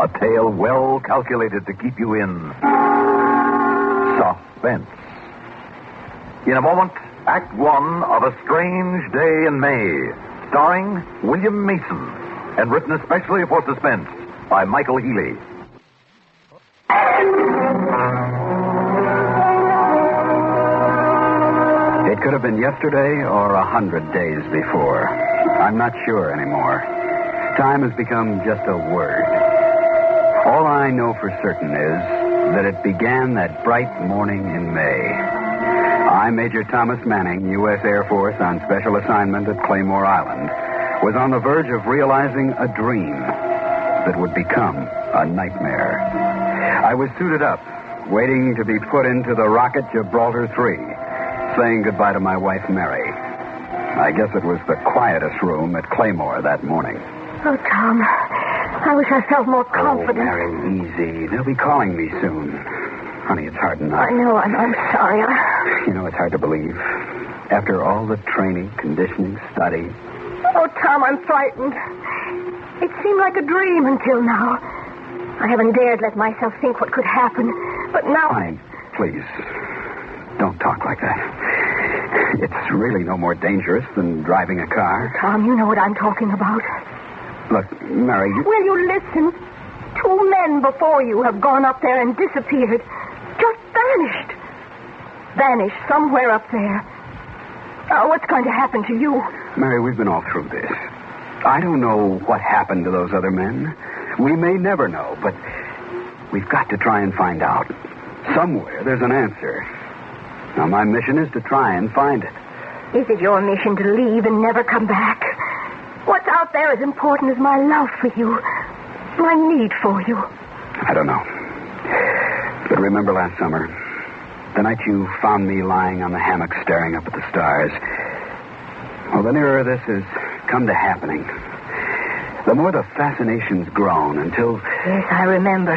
A tale well calculated to keep you in suspense. In a moment, Act One of A Strange Day in May, starring William Mason, and written especially for Suspense by Michael Healy. It could have been yesterday or 100 days before. I'm not sure anymore. Time has become just a word. All I know for certain is that it began that bright morning in May. I, Major Thomas Manning, U.S. Air Force on special assignment at Claymore Island, was on the verge of realizing a dream that would become a nightmare. I was suited up, waiting to be put into the rocket Gibraltar 3, saying goodbye to my wife, Mary. I guess it was the quietest room at Claymore that morning. Oh, Tom, I wish I felt more confident. Oh, Mary, easy. They'll be calling me soon. Honey, it's hard enough. I know. I'm sorry. You know, it's hard to believe. After all the training, conditioning, study. Oh, Tom, I'm frightened. It seemed like a dream until now. I haven't dared let myself think what could happen. But now... Honey, please, don't talk like that. It's really no more dangerous than driving a car. Tom, you know what I'm talking about. Look, Mary, Will you listen? 2 men before you have gone up there and disappeared. Just vanished. Vanished somewhere up there. What's going to happen to you? Mary, we've been all through this. I don't know what happened to those other men. We may never know, but we've got to try and find out. Somewhere there's an answer. Now, my mission is to try and find it. Is it your mission to leave and never come back? What's out there as important as my love for you, my need for you? I don't know. But remember last summer, the night you found me lying on the hammock staring up at the stars? Well, the nearer this has come to happening, the more the fascination's grown until... Yes, I remember.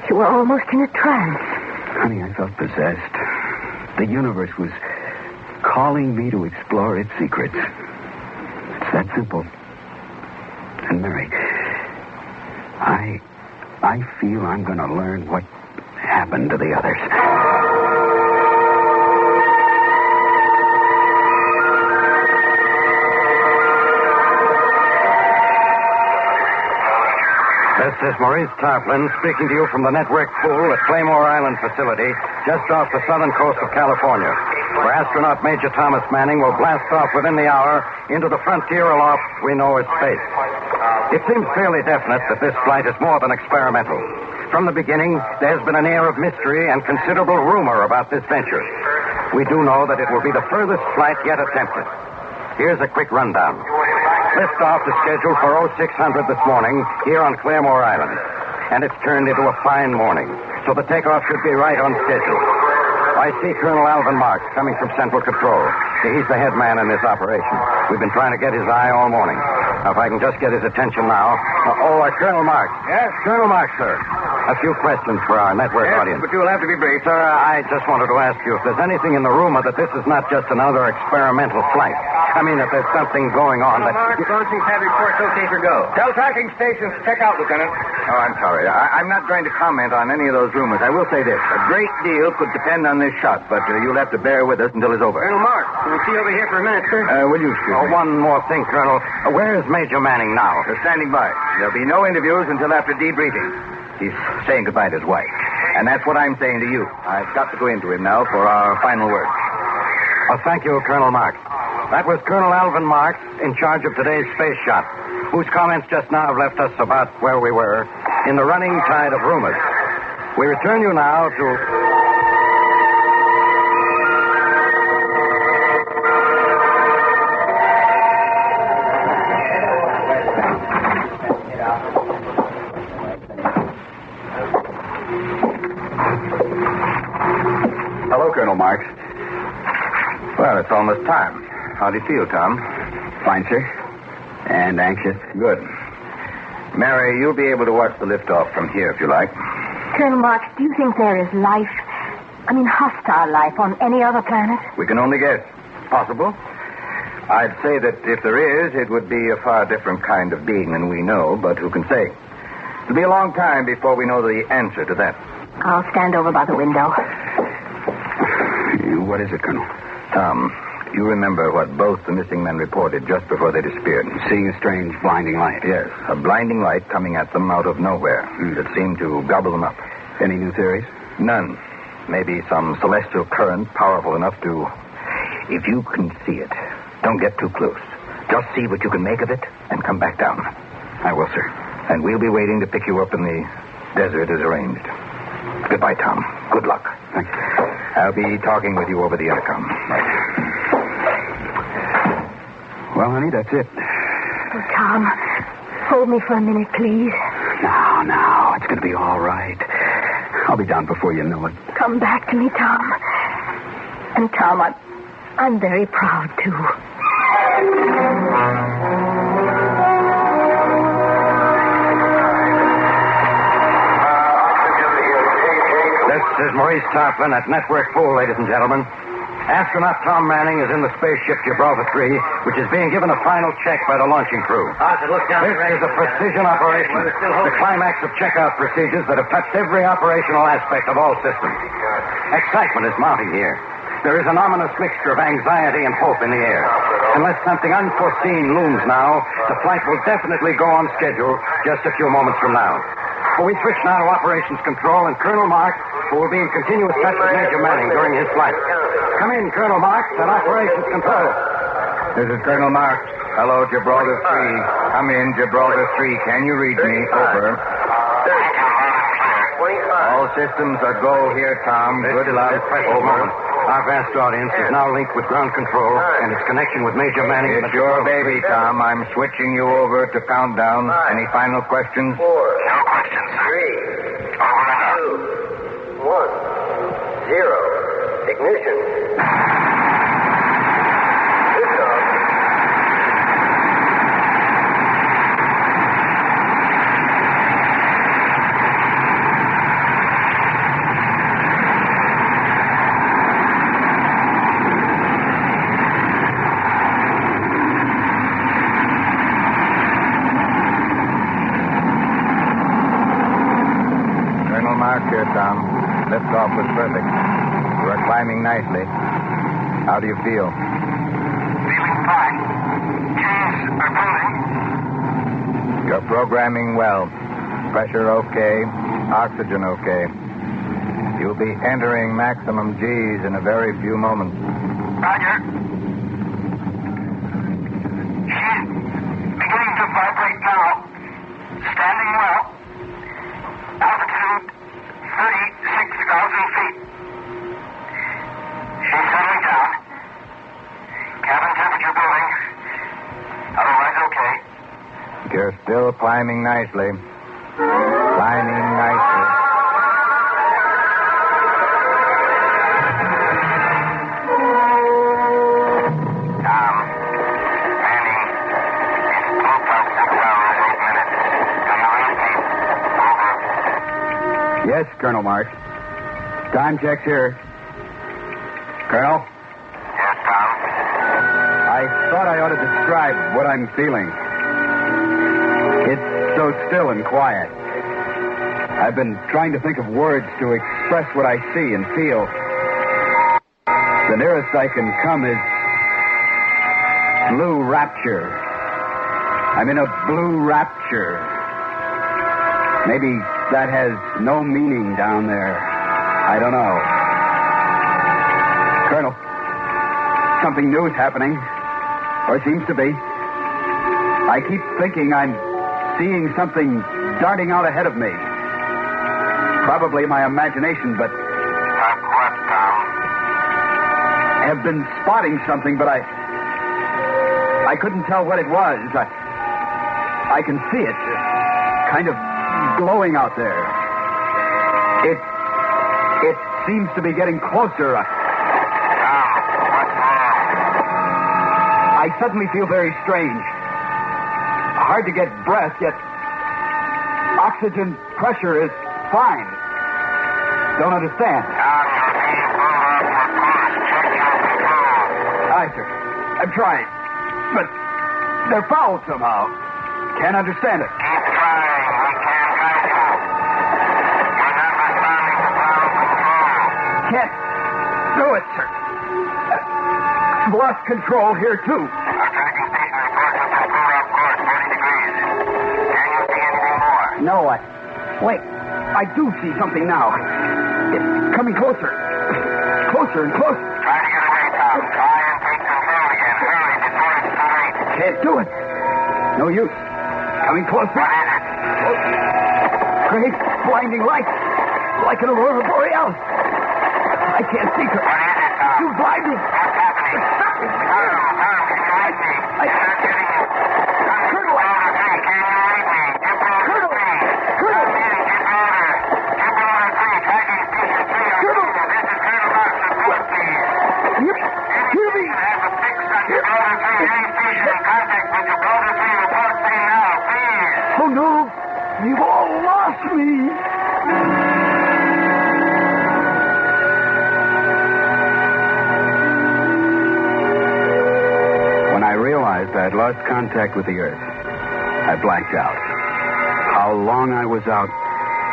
You were almost in a trance. Honey, I felt possessed. The universe was calling me to explore its secrets. It's that simple. And Mary, I feel I'm going to learn what happened to the others. This is Maurice Tarplin speaking to you from the network pool at Claymore Island facility, just off the southern coast of California, where astronaut Major Thomas Manning will blast off within the hour into the frontier aloft we know as space. It seems fairly definite that this flight is more than experimental. From the beginning, there's been an air of mystery and considerable rumor about this venture. We do know that it will be the furthest flight yet attempted. Here's a quick rundown. Liftoff is scheduled for 0600 this morning here on Claymore Island. And it's turned into a fine morning, so the takeoff should be right on schedule. I see Colonel Alvin Marks coming from Central Control. He's the head man in this operation. We've been trying to get his eye all morning. Now, if I can just get his attention now. Colonel Marks. Yes? Colonel Marks, sir. A few questions for our network audience. But you'll have to be brief. Sir, I just wanted to ask you if there's anything in the rumor that this is not just another experimental flight. I mean, if there's something going on that... Mark, launching pad reports okay for go. Tell tracking stations to check out, Lieutenant. Oh, I'm sorry. I'm not going to comment on any of those rumors. I will say this. A great deal could depend on this shot, but you'll have to bear with us until it's over. Colonel Mark, can we see over here for a minute, sir? Will you, excuse me? One more thing, Colonel. Where is Major Manning now? They're standing by. There'll be no interviews until after debriefing. He's saying goodbye to his wife. And that's what I'm saying to you. I've got to go into him now for our final word. Thank you, Colonel Marks. That was Colonel Alvin Marks, in charge of today's space shot, whose comments just now have left us about where we were in the running tide of rumors. We return you now to... Hello, Colonel Marks. Well, it's almost time. How do you feel, Tom? Fine, sir. And anxious. Good. Mary, you'll be able to watch the liftoff from here if you like. Colonel Marks, do you think there is life, hostile life on any other planet? We can only guess. Possible. I'd say that if there is, it would be a far different kind of being than we know, but who can say? It'll be a long time before we know the answer to that. I'll stand over by the window. What is it, Colonel? Tom, you remember what both the missing men reported just before they disappeared? Seeing a strange blinding light. Yes, a blinding light coming at them out of nowhere that seemed to gobble them up. Any new theories? None. Maybe some celestial current powerful enough to... If you can see it, don't get too close. Just see what you can make of it and come back down. I will, sir. And we'll be waiting to pick you up in the desert as arranged. Goodbye, Tom. Good luck. Thank you. I'll be talking with you over the intercom. Right. Well, honey, that's it. Oh, Tom, hold me for a minute, please. Now, it's going to be all right. I'll be down before you know it. Come back to me, Tom. And, Tom, I'm very proud, too. This is Maurice Tarplin at Network Pool, ladies and gentlemen. Astronaut Tom Manning is in the spaceship Gibraltar 3, which is being given a final check by the launching crew. This is a precision operation, the climax of checkout procedures that have touched every operational aspect of all systems. Excitement is mounting here. There is an ominous mixture of anxiety and hope in the air. Unless something unforeseen looms now, the flight will definitely go on schedule just a few moments from now. But we switch now to operations control, and Colonel Marks, who will be in continuous touch with Major Manning during his flight. Come in, Colonel Marks, at operations control. This is Colonel Marks. Hello, Gibraltar 3. Come in, Gibraltar 3. Can you read me? Over. All systems are go here, Tom. Good luck. Over. Our vast audience is now linked with ground control and its connection with Major Manning. It's your baby, Tom. I'm switching you over to countdown. Any final questions? 4. No questions. 3. 2. 1. 0. Ignition. Liftoff. Here, Tom. Liftoff was perfect. You are climbing nicely. How do you feel? Feeling fine. Keys are pulling. You're programming well. Pressure okay. Oxygen okay. You'll be entering maximum G's in a very few moments. Roger. She's beginning to vibrate now. Standing well. Altitude 36,000 feet. She's settling down. Cabin temperature building. Otherwise okay. You're still climbing nicely. Climbing nicely. Tom, Manning, it's 2.6 hours, 8 minutes. Do you read me? Over. Yes, Colonel Marks. Time check's here. Colonel? Yes, Tom. I thought I ought to describe what I'm feeling. It's so still and quiet. I've been trying to think of words to express what I see and feel. The nearest I can come is blue rapture. I'm in a blue rapture. Maybe that has no meaning down there. I don't know. Colonel, something new is happening. Or seems to be. I keep thinking I'm seeing something darting out ahead of me. Probably my imagination, but... Like what, Tom? have been spotting something, but I couldn't tell what it was. I can see it. Kind of glowing out there. It seems to be getting closer. I suddenly feel very strange. Hard to get breath, yet oxygen pressure is fine. Don't understand. Aye, sir. I'm trying. But they're fouled somehow. Can't understand it. Keep trying. We can't hide lost control here, too. Our tracking station reports us in full off course, 40 degrees. Can you see anything more? No, wait. I do see something now. It's coming closer. Closer and closer. Try to get away, Tom. Try and take control again. Hurry, before it's too late. Can't do it. No use. Coming closer. What is it? Great blinding light. Like an aurora borealis. I can't see her. What is it, Tom? Too blinding. What's happening? Tom, can you read me? I'm not getting it. Colonel. Can you read me? Get below 3. Colonel. Get louder. Get below 3. Tracking station 3 on Colonel. This is Colonel Marks. Report, please. Hear me. I have a fix on your Blower 3. Any station in contact with your Blower 3. Report 3 now, please. Oh, no. You've all lost me. When I realized I had lost contact with the Earth, I blacked out. How long I was out,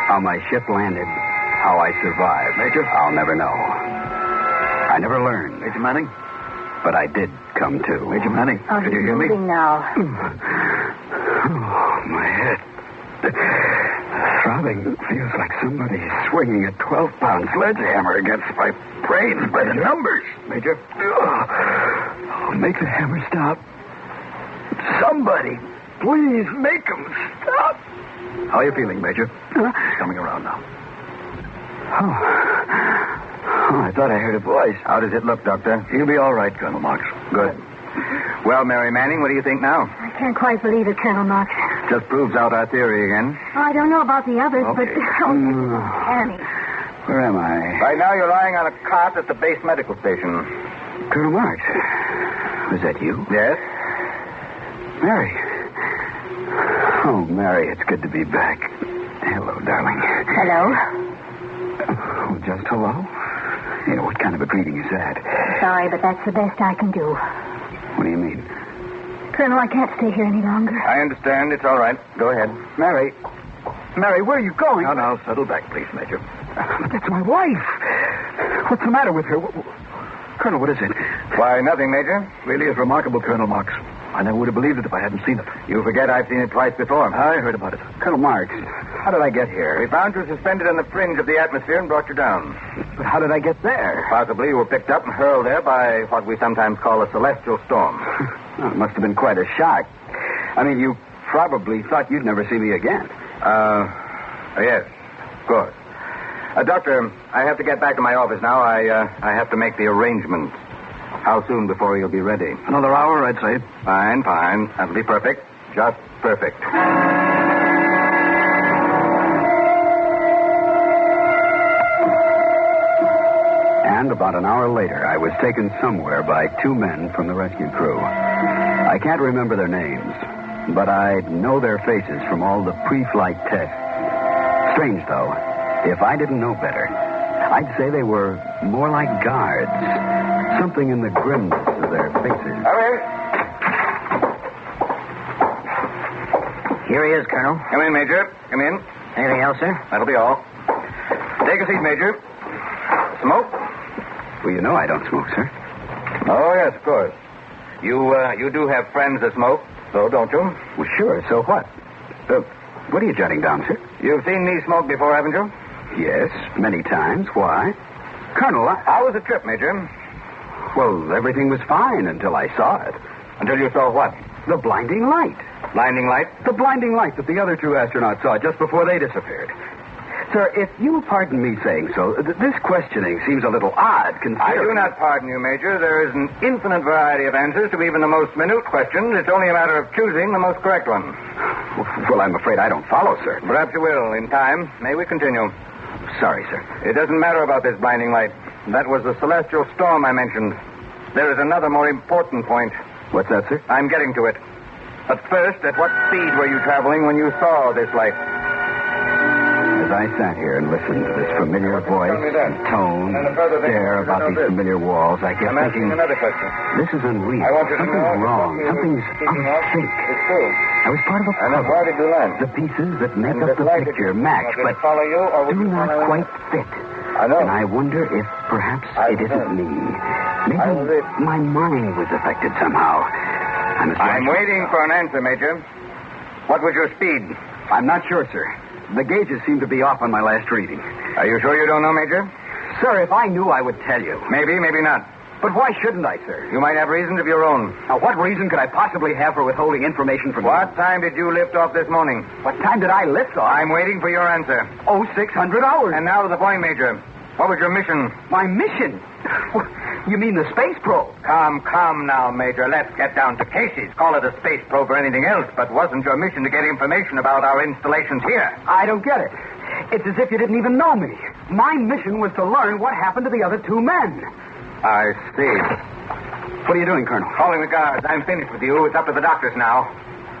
how my ship landed, how I survived. Major? I'll never know. I never learned. Major Manning? But I did come to. Major Manning, Oh, can you he's hear me? moving now. Oh, my head. Throbbing feels like somebody swinging a 12-pound sledgehammer against my brain by the numbers. Major? Oh, make the hammer stop. Somebody, please make him stop. How are you feeling, Major? Coming around now. Oh, I thought I heard a voice. How does it look, Doctor? You'll be all right, Colonel Marks. Good. Well, Mary Manning, what do you think now? I can't quite believe it, Colonel Marks. Just proves out our theory again. I don't know about the others, but... Okay. Annie. Where am I? Right now, you're lying on a cot at the base medical station. Colonel Marks. Was that you? Yes? Mary. Oh, Mary, it's good to be back. Hello, darling. Hello. Oh, just hello? You know, what kind of a greeting is that? Sorry, but that's the best I can do. What do you mean? Colonel, I can't stay here any longer. I understand. It's all right. Go ahead. Mary. Mary, where are you going? Now, settle back, please, Major. But that's my wife. What's the matter with her? Colonel, what is it? Why, nothing, Major. Really is remarkable, Colonel Marks. I never would have believed it if I hadn't seen it. You forget I've seen it twice before. I heard about it. Colonel Marks, how did I get here? We found you suspended on the fringe of the atmosphere and brought you down. But how did I get there? Possibly you were picked up and hurled there by what we sometimes call a celestial storm. Well, it must have been quite a shock. I mean, you probably thought you'd never see me again. Yes, of course. Doctor, I have to get back to my office now. I have to make the arrangements. How soon before you'll be ready? Another hour, I'd say. Fine. That'll be perfect. Just perfect. And about an hour later, I was taken somewhere by 2 men from the rescue crew. I can't remember their names, but I know their faces from all the pre-flight tests. Strange, though. If I didn't know better, I'd say they were more like guards. Something in the grimness of their faces. Come in. Here he is, Colonel. Come in, Major. Come in. Anything else, sir? That'll be all. Take a seat, Major. Smoke? Well, you know I don't smoke, sir. Oh, yes, of course. You do have friends that smoke, though, don't you? Well, sure. So what? What are you jotting down, sir? You've seen me smoke before, haven't you? Yes, many times. Why? Colonel, How was the trip, Major? Well, everything was fine until I saw it. Until you saw what? The blinding light. Blinding light? The blinding light that the other 2 astronauts saw just before they disappeared. Sir, if you'll pardon me saying so, this questioning seems a little odd, considering... I do not pardon you, Major. There is an infinite variety of answers to even the most minute questions. It's only a matter of choosing the most correct one. Well, I'm afraid I don't follow, sir. Perhaps you will, in time. May we continue? Sorry, sir. It doesn't matter about this blinding light. That was the celestial storm I mentioned. There is another more important point. What's that, sir? I'm getting to it. But first, at what speed were you traveling when you saw this light? As I sat here and listened to this familiar voice and tone and stare about these familiar walls, I kept thinking, another question. this is unreal. I want you to Something's know wrong. Something's unsafe. It's true. I was part of a And puzzle. why did you land? The pieces that make And up this the light, picture did match, it but follow you, or would do you not follow quite fit. I know. And I wonder if perhaps I it isn't know. me. Maybe my mind was affected somehow. I'm waiting for an answer, Major. What was your speed? I'm not sure, sir. The gauges seem to be off on my last reading. Are you sure you don't know, Major? Sir, if I knew, I would tell you. Maybe, maybe not. But why shouldn't I, sir? You might have reasons of your own. Now, what reason could I possibly have for withholding information from you? What time did you lift off this morning? What time did I lift off? I'm waiting for your answer. 600 hours. And now to the point, Major. What was your mission? My mission? You mean the space probe? Come now, Major. Let's get down to cases. Call it a space probe or anything else, but wasn't your mission to get information about our installations here? I don't get it. It's as if you didn't even know me. My mission was to learn what happened to the other two men. I see. What are you doing, Colonel? Calling the guards. I'm finished with you. It's up to the doctors now.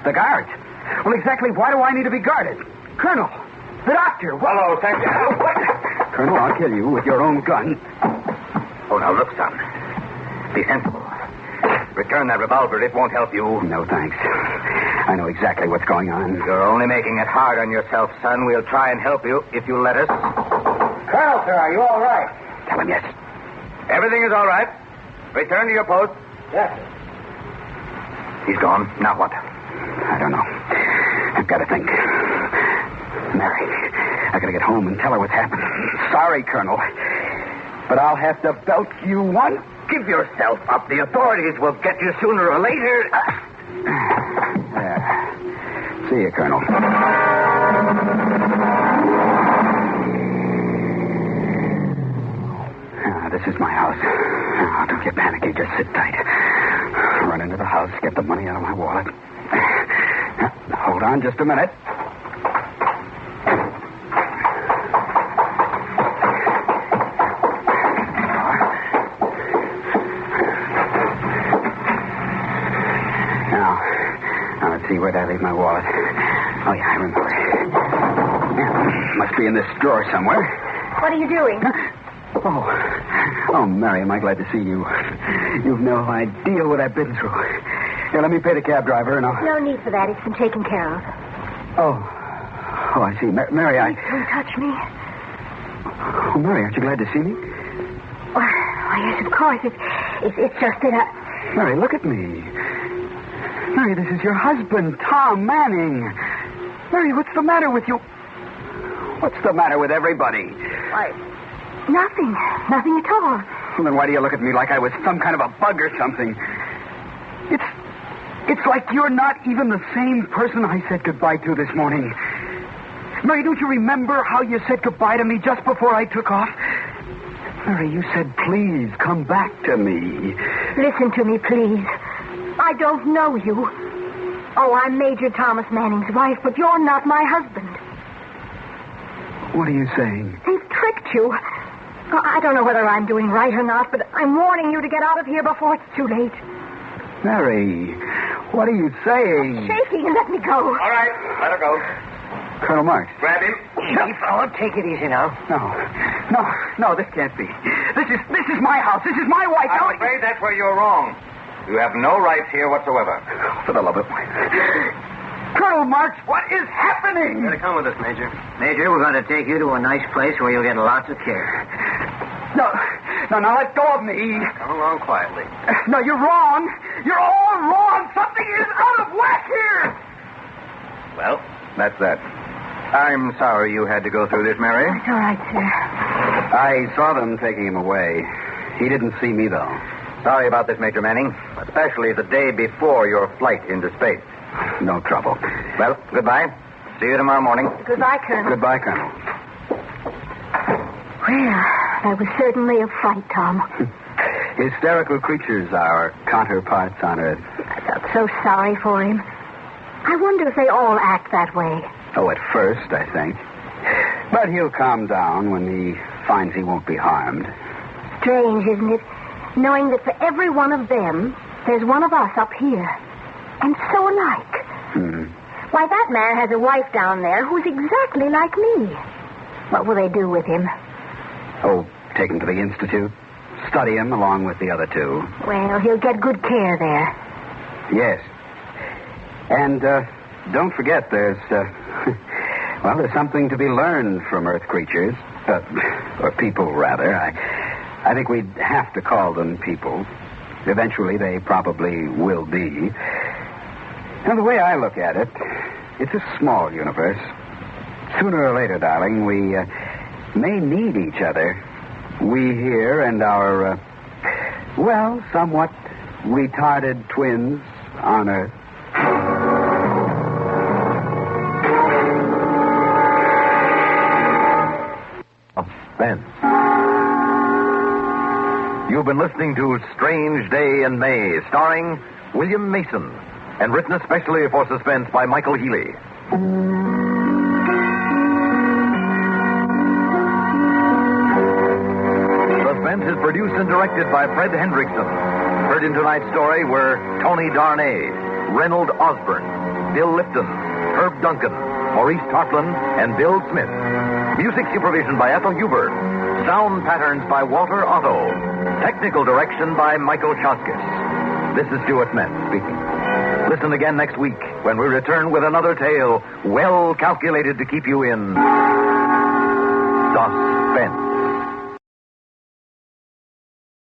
The guards? Well, exactly why do I need to be guarded? Colonel, the doctor. What? Hello, thank you. What? Colonel, I'll kill you with your own gun. Oh, now look, son. Be sensible. Return that revolver. It won't help you. No, thanks. I know exactly what's going on. You're only making it hard on yourself, son. We'll try and help you if you'll let us. Colonel, sir, are you all right? Tell him yes. Everything is all right. Return to your post. Yes. He's gone. Now what? I don't know. I've got to think. Mary, I got to get home and tell her what's happened. Sorry, Colonel, but I'll have to belt you one. Give yourself up. The authorities will get you sooner or later. There. See you, Colonel. This is my house. Oh, don't get panicky. Just sit tight. Run into the house, get the money out of my wallet. Hold on just a minute. Now, let's see, where did I leave my wallet? Oh, yeah, I remember. Yeah, must be in this drawer somewhere. What are you doing? Oh, Mary, am I glad to see you. You've no idea what I've been through. Here, let me pay the cab driver and I'll... No need for that. It's been taken care of. Oh, I see. Mary, Don't touch me. Oh, Mary, aren't you glad to see me? Why, yes, of course. It's just that I... Mary, look at me. Mary, this is your husband, Tom Manning. Mary, what's the matter with you? What's the matter with everybody? Why, nothing. Nothing at all. Well, then why do you look at me like I was some kind of a bug or something? It's like you're not even the same person I said goodbye to this morning. Mary, don't you remember how you said goodbye to me just before I took off? Mary, you said, please come back to me. Listen to me, please. I don't know you. Oh, I'm Major Thomas Manning's wife, but you're not my husband. What are you saying? They've tricked you. I don't know whether I'm doing right or not, but I'm warning you to get out of here before it's too late. Mary, what are you saying? Shaking and let me go. All right, let her go. Colonel Marks. Grab him. Easy, fellow. Take it easy now. No, this can't be. This is my house. This is my wife. I'm afraid that's where you're wrong. You have no rights here whatsoever. For the love of... Colonel Marks, what is happening? You better come with us, Major. Major, we're going to take you to a nice place where you'll get lots of care. No, let go of me. Come along quietly. No, you're wrong. You're all wrong. Something is out of whack here. Well, that's that. I'm sorry you had to go through this, Mary. It's all right, sir. I saw them taking him away. He didn't see me, though. Sorry about this, Major Manning, especially the day before your flight into space. No trouble. Well, goodbye. See you tomorrow morning. Goodbye, Colonel. Goodbye, Colonel. Well, that was certainly a fright, Tom. Hysterical creatures are our counterparts on Earth. I felt so sorry for him. I wonder if they all act that way. Oh, at first, I think. But he'll calm down when he finds he won't be harmed. Strange, isn't it? Knowing that for every one of them, there's one of us up here. And so alike. Why, that man has a wife down there who's exactly like me. What will they do with him? Oh, take him to the Institute. Study him along with the other two. Well, he'll get good care there. Yes. And don't forget there's something to be learned from Earth creatures. Or people, rather. I think we'd have to call them people. Eventually, they probably will be. Now, the way I look at it, it's a small universe. Sooner or later, darling, we may need each other. We here and our, somewhat retarded twins on Earth. Suspense. You've been listening to Strange Day in May, starring William Mason, and written especially for Suspense by Michael Healy. Suspense is produced and directed by Fred Hendrickson. Heard in tonight's story were Tony Darnay, Reynold Osborne, Bill Lipton, Herb Duncan, Maurice Tarplin, and Bill Smith. Music supervision by Ethel Huber. Sound patterns by Walter Otto. Technical direction by Michael Choskis. This is Stuart Metz speaking. Listen again next week when we return with another tale well calculated to keep you in suspense.